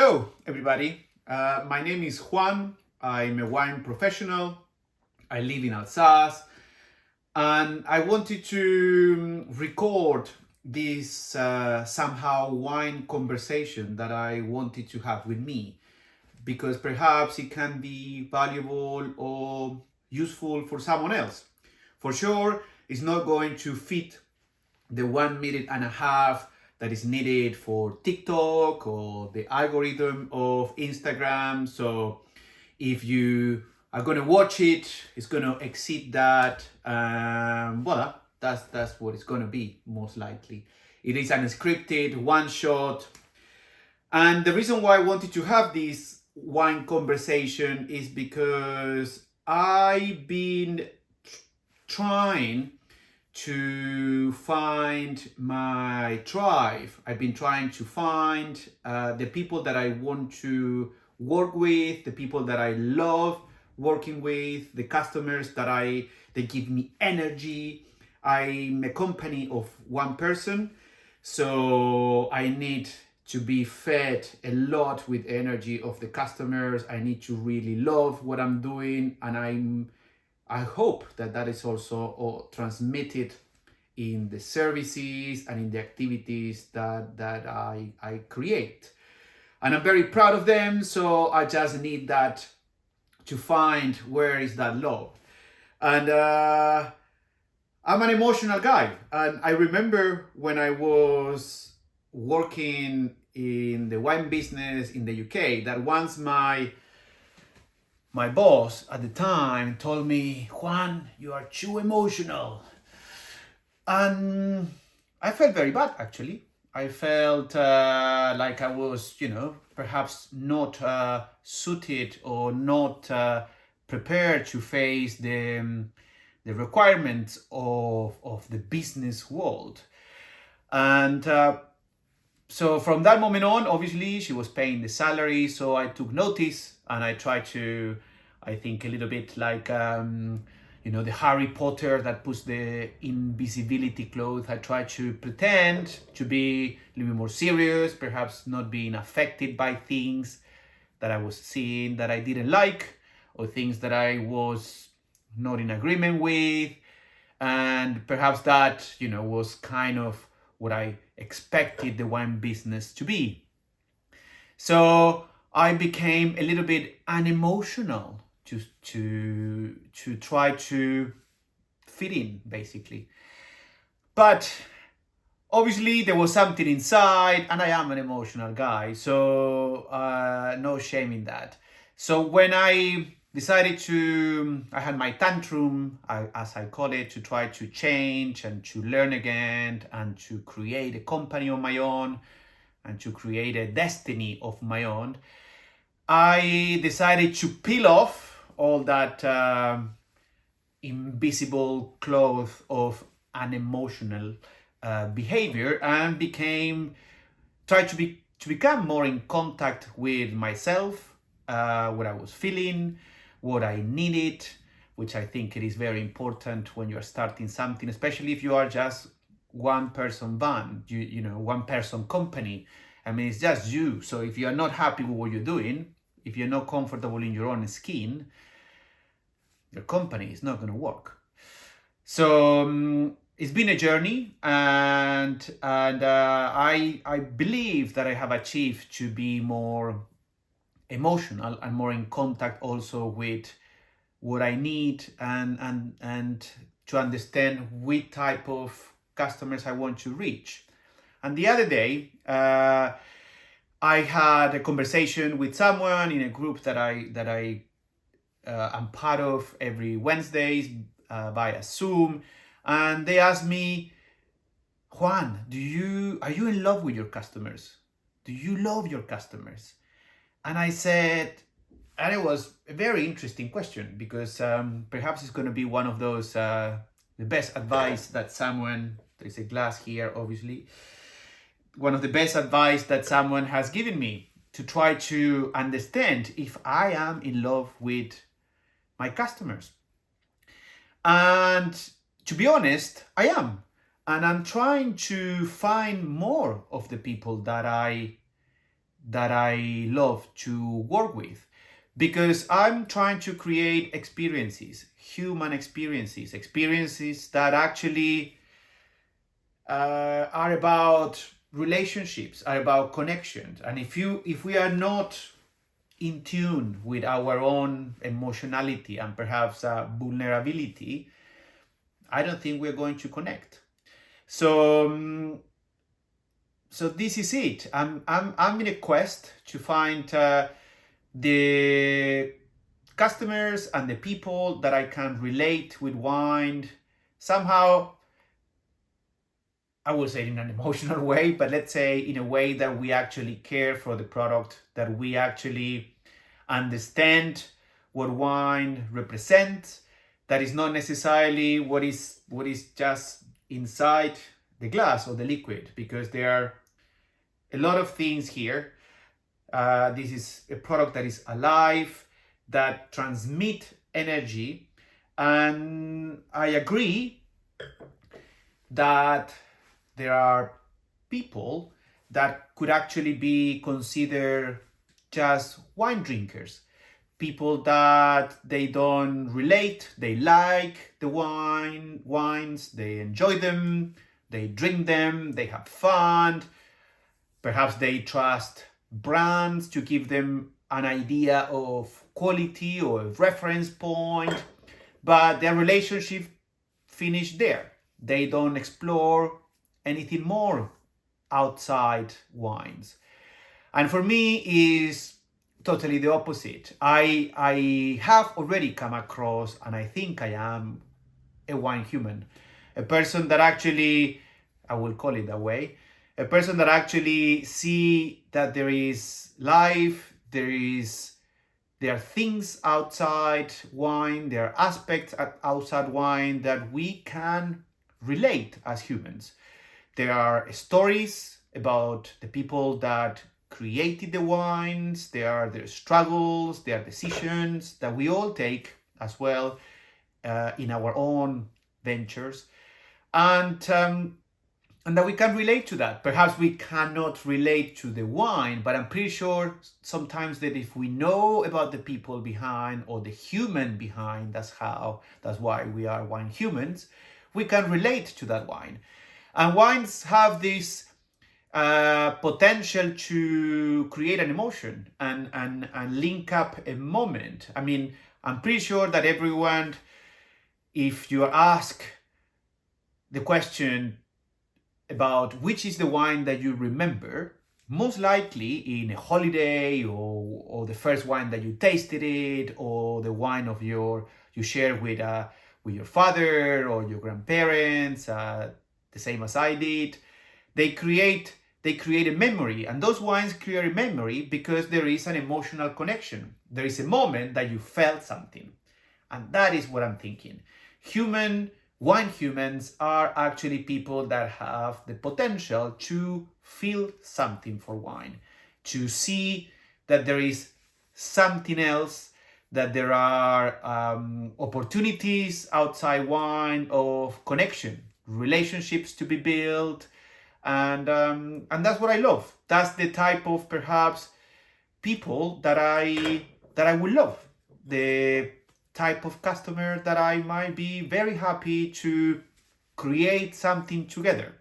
Hello, everybody. My name is Juan. I'm a wine professional. I live in Alsace, and I wanted to record this somehow wine conversation that I wanted to have with me because perhaps it can be valuable or useful for someone else. For sure, it's not going to fit the 1 minute and a half that is needed for TikTok or the algorithm of Instagram. So if you are going to watch it, it's going to exceed that. Voila, that's what it's going to be most likely. It is an scripted one shot. And the reason why I wanted to have this wine conversation is because I've been trying to find my tribe. I've been trying to find the people that I want to work with, the people that I love working with, the customers they give me energy. I'm a company of one person, so I need to be fed a lot with energy of the customers. I need to really love what I'm doing, and I hope that is also transmitted in the services and in the activities that I create. And I'm very proud of them, so I just need that to find where is that love. And I'm an emotional guy. And I remember when I was working in the wine business in the UK, that once my boss at the time told me, Juan, you are too emotional. And I felt very bad, actually. I felt like I was, perhaps not suited or not prepared to face the requirements of the business world. And so from that moment on, obviously, she was paying the salary, so I took notice and I tried to, I think, a little bit like, the Harry Potter that puts the invisibility cloth. I tried to pretend to be a little bit more serious, perhaps not being affected by things that I was seeing that I didn't like, or things that I was not in agreement with. And perhaps that, was kind of what I expected the wine business to be. So I became a little bit unemotional to try to fit in, basically. But obviously there was something inside, and I am an emotional guy, so no shame in that. So when I decided I had my tantrum, as I call it, to try to change and to learn again and to create a company on my own and to create a destiny of my own, I decided to peel off all that invisible cloth of unemotional behavior and tried to become more in contact with myself, what I was feeling, what I needed, which I think it is very important when you're starting something, especially if you are just one person band, one person company. I mean, it's just you. So if you're not happy with what you're doing, if you're not comfortable in your own skin, your company is not going to work. So it's been a journey, and I believe that I have achieved to be more emotional and more in contact also with what I need and to understand which type of customers I want to reach. And the other day, I had a conversation with someone in a group that I am part of every Wednesdays via Zoom, and they asked me, Juan, are you in love with your customers? Do you love your customers? And I said, and it was a very interesting question because perhaps it's going to be one of those the best advice that someone, there's a glass here, obviously, one of the best advice that someone has given me to try to understand if I am in love with my customers. And to be honest, I am. And I'm trying to find more of the people that I that I love to work with, because I'm trying to create experiences, human experiences, experiences that actually are about relationships, are about connections. And if we are not in tune with our own emotionality and perhaps vulnerability, I don't think we're going to connect. So so this is it. I'm in a quest to find the customers and the people that I can relate with wine somehow. I will say it in an emotional way, but let's say in a way that we actually care for the product, that we actually understand what wine represents, that is not necessarily what is just inside the glass or the liquid, because there are a lot of things here. This is a product that is alive, that transmit energy, and I agree that there are people that could actually be considered just wine drinkers. People that they don't relate, they like the wines, they enjoy them, they drink them, they have fun. Perhaps they trust brands to give them an idea of quality or a reference point, but their relationship finished there. They don't explore anything more outside wines. And for me is totally the opposite. I have already come across, and I think I am a wine human, a person that actually, I will call it that way, a person that actually see that there is life, there are things outside wine, there are aspects outside wine that we can relate as humans. There are stories about the people that created the wines, there are their struggles, their decisions that we all take as well in our own ventures, and that we can relate to that. Perhaps we cannot relate to the wine, but I'm pretty sure sometimes that if we know about the people behind or the human behind, that's why we are wine humans, we can relate to that wine. And wines have this potential to create an emotion and link up a moment. I mean, I'm pretty sure that everyone, if you ask the question about which is the wine that you remember, most likely in a holiday or the first wine that you tasted it, or the wine of you share with your father or your grandparents, the same as I did, they create a memory, and those wines create a memory because there is an emotional connection. There is a moment that you felt something, and that is what I'm thinking. Wine humans are actually people that have the potential to feel something for wine, to see that there is something else, that there are opportunities outside wine of connection, relationships to be built, and that's what I love. That's the type of perhaps people that I would love. The type of customer that I might be very happy to create something together,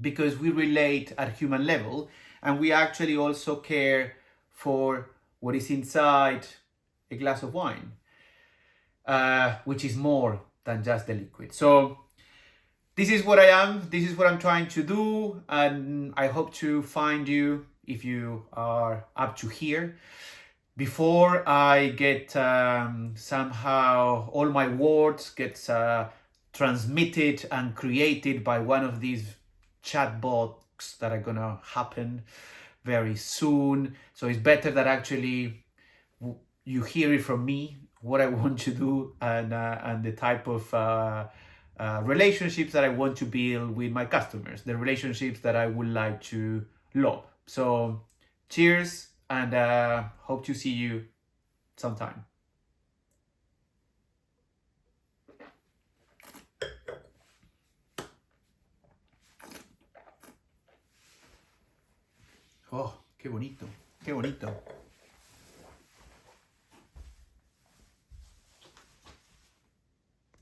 because we relate at human level and we actually also care for what is inside a glass of wine, which is more than just the liquid. So this is what I am, this is what I'm trying to do, and I hope to find you if you are up to here. Before I get somehow all my words gets transmitted and created by one of these chatbots that are gonna happen very soon. So it's better that actually you hear it from me, what I want to do, and the type of relationships that I want to build with my customers, the relationships that I would like to love. So cheers, and hope to see you sometime. Oh, qué bonito. Qué bonito.